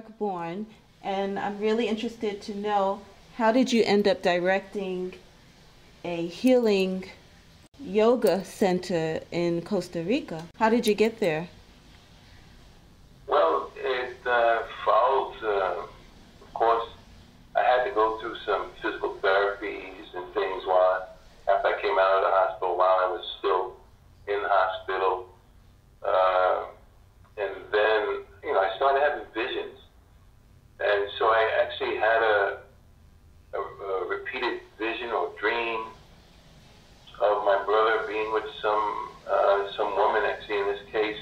York born, and I'm really interested to know, how did you end up directing a healing yoga center in Costa Rica? How did you get there? Well, it follows, of course, I had to go through some physical therapies and things after I came out of the hospital, while I was still in the hospital. And then, I started having visions. And so I actually had a repeated vision or dream of my brother being with some woman, actually in this case,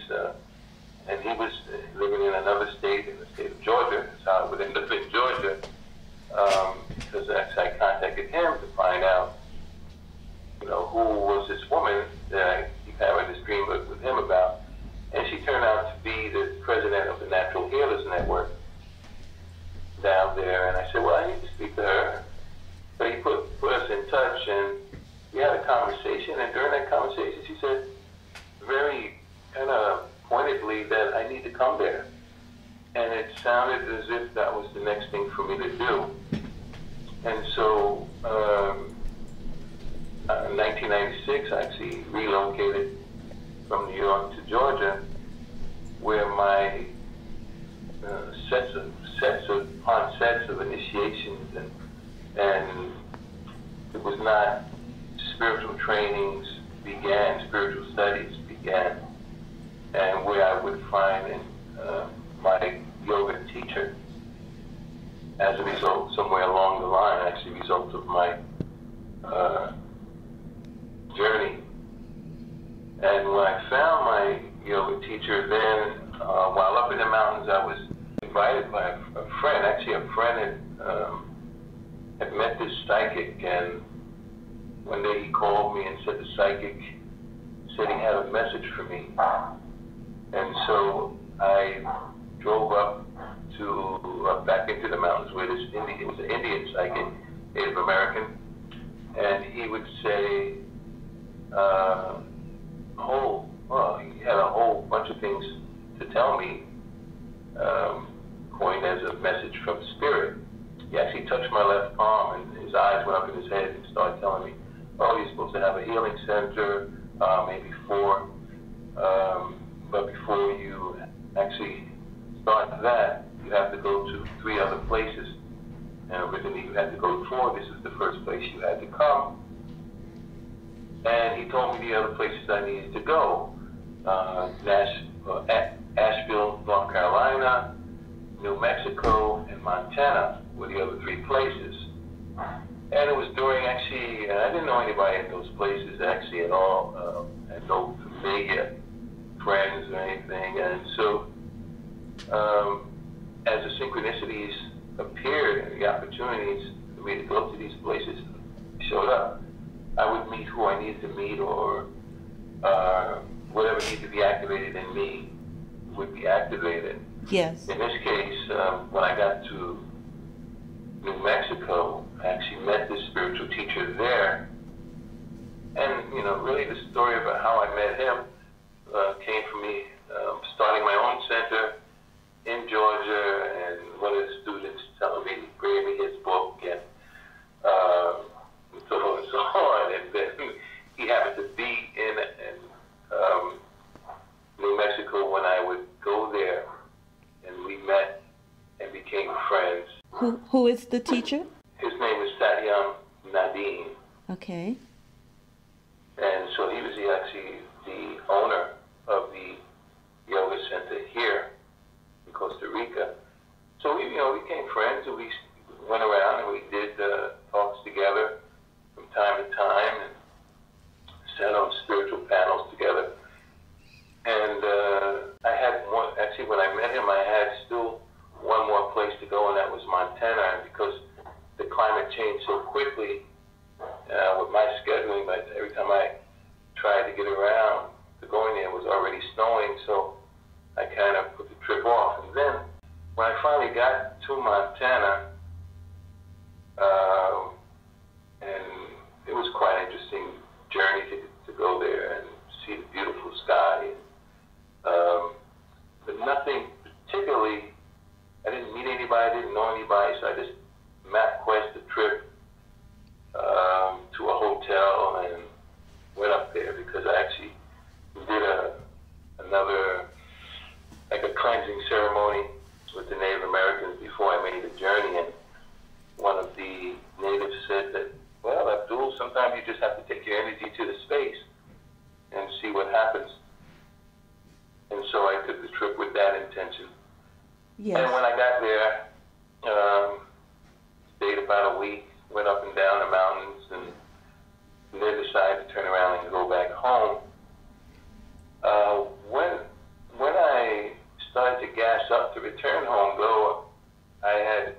and he was living in another state, in the state of Georgia. That's how I would end up in Georgia, because actually I contacted him to find out, who was this woman that I keep having this dream with him about. And she turned out to be the president of the Natural Healers Network down there. And I said, well, I need to speak to her. So he put us in touch, and we had a conversation. And during that conversation, she said very kind of pointedly that I need to come there. And it sounded as if that was the next thing for me to do. And so in 1996, I actually relocated from New York to Georgia, where my sets of initiations and it was not spiritual trainings began, spiritual studies began, and where I would find my yoga teacher as a result, somewhere along the line, actually a result of my journey. And when I found my yoga teacher, then while up in the mountains, I was invited by a friend. Actually, a friend had met this psychic, and one day he called me and said the psychic said he had a message for me. And so I drove up back into the mountains where it was an Indian psychic, Native American, and he would say, he had a whole bunch of things to tell me, coined as a message from spirit. He actually touched my left palm, and his eyes went up in his head and started telling me, you're supposed to have a healing center, maybe 4, but before you actually start that, you have to go to 3 other places. And originally you had to go to 4. This is the first place you had to come. And he told me the other places I needed to go. Asheville, North Carolina, New Mexico, and Montana were the other 3 places. And it was during, actually, I didn't know anybody at those places actually at all. I had no familiar friends or anything. And so as the synchronicities appeared and the opportunities for me to go to these places showed up, I would meet who I needed to meet, or whatever needed to be activated in me would be activated. Yes. In this case, when I got to New Mexico, I actually met this spiritual teacher there. And, really the story about how I met him came from me starting my own center in Georgia, and one of the students telling me, bringing me his book, and so on and so on. And then he happened to be in New Mexico when I would go there, and we met and became friends. Who is the teacher? His name is Satyam Nadeem. Okay. And so he was actually the owner of the yoga center here in Costa Rica. So we became friends, and we went around and we did talks together from time to time, and sat on spiritual panels together. And I had one, actually when I met him, I had still one more place to go, and that was Montana. And because the climate changed so quickly with my scheduling, but every time I tried to get around to going there, it was already snowing, so I kind of put the trip off. And then when I finally got to Montana, and it was quite an interesting journey to go there and see the beautiful sky. But nothing particularly, I didn't Yes. And when I got there, stayed about a week, went up and down the mountains, and then decided to turn around and go back home. When I started to gas up to return home, though, I had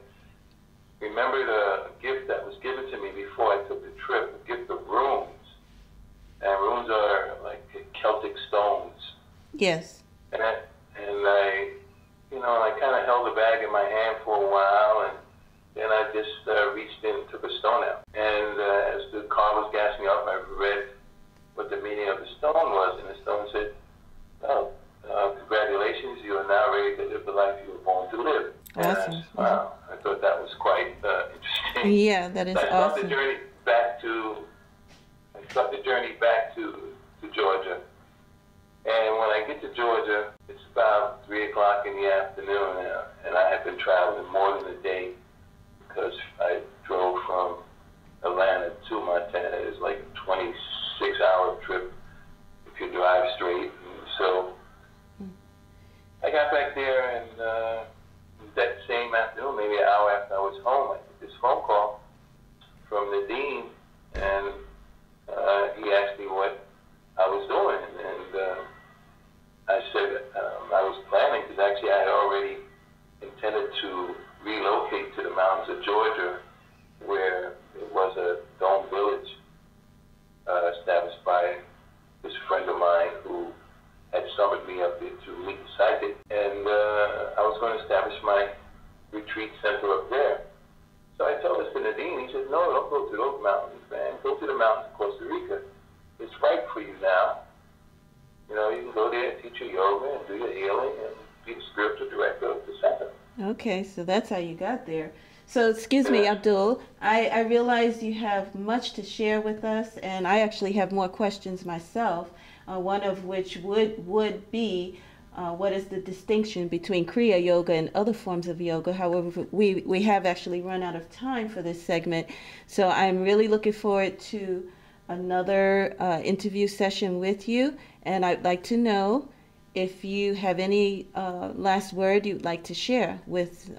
remembered a gift that was given to me before I took the trip, a gift of runes. And runes are like Celtic stones. Yes. And I kind of held the bag in my hand for a while, and then I just reached in and took a stone out. And as the car was gassing up, I read what the meaning of the stone was, and the stone said, "Oh, congratulations, you are now ready to live the life you were born to live." Awesome. Wow, I thought that was quite interesting. Yeah, that is so I awesome. started the journey back to Georgia. And when I get to Georgia, it's about 3 o'clock in the afternoon, and I had been traveling more than a day because I drove from Atlanta to Montana. It's like a 26-hour trip if you drive straight. And so I got back there, and that same afternoon, maybe an hour after I was home, I get this phone call from the dean, and he asked me what I was doing, and I said I was planning, because actually I had already intended to relocate to the mountains of Georgia, where it was a dome village established by this friend of mine who had summoned me up there to meet the psychic, and I was going to establish my retreat center up there. So I told Mr. Nadine, he said, "No, don't go to those mountains, man. Go to the mountains of Costa Rica. It's right for you now. You know, you can go there, teach your yoga, and do your healing, and be the spiritual director of the center." Okay, so that's how you got there. So, excuse me, Abdul, I realize you have much to share with us, and I actually have more questions myself, one of which would be, what is the distinction between Kriya Yoga and other forms of yoga? However, we have actually run out of time for this segment, so I'm really looking forward to another interview session with you, and I'd like to know if you have any last word you'd like to share with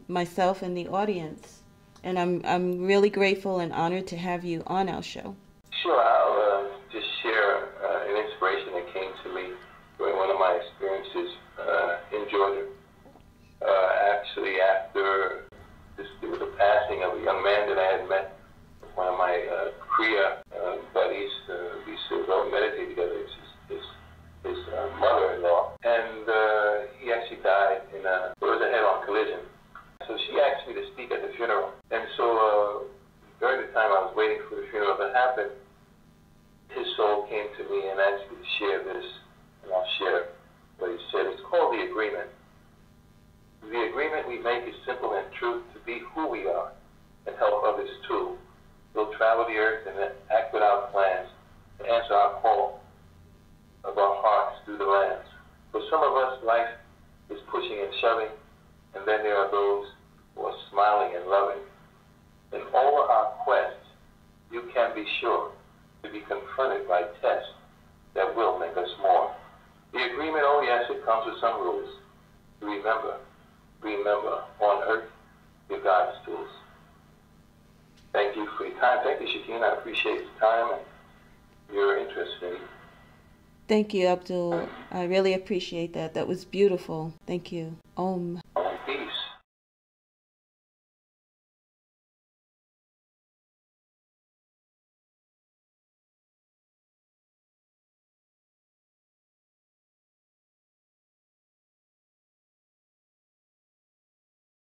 myself and the audience. And I'm really grateful and honored to have you on our show. Sure, I'll just share an inspiration that came to me during one of my experiences in Georgia. Actually, after there was a passing of a young man that I had met, one of my Kriya buddies. We used to go and meditate together. His mother-in-law, and he actually died in it was a head-on collision. So she asked me to speak at the funeral, and so during the time I was waiting for the funeral to happen, his soul came to me and asked me to share this, and I'll share what he said. It's called the agreement. The agreement we make is simple and true, to be who we are and help others too. We'll travel the earth and act without plans to answer our call of our hearts through the lands. For some of us, life is pushing and shoving, and then there are those who are smiling and loving. In all our quests, you can be sure to be confronted by tests that will make us more. The agreement, oh yes, it comes with some rules. Remember, on earth, you're God's tools. Thank you for your time. Thank you, Shakeen. I appreciate your time and your interest in me. Thank you, Abdul. I really appreciate that. That was beautiful. Thank you. Om.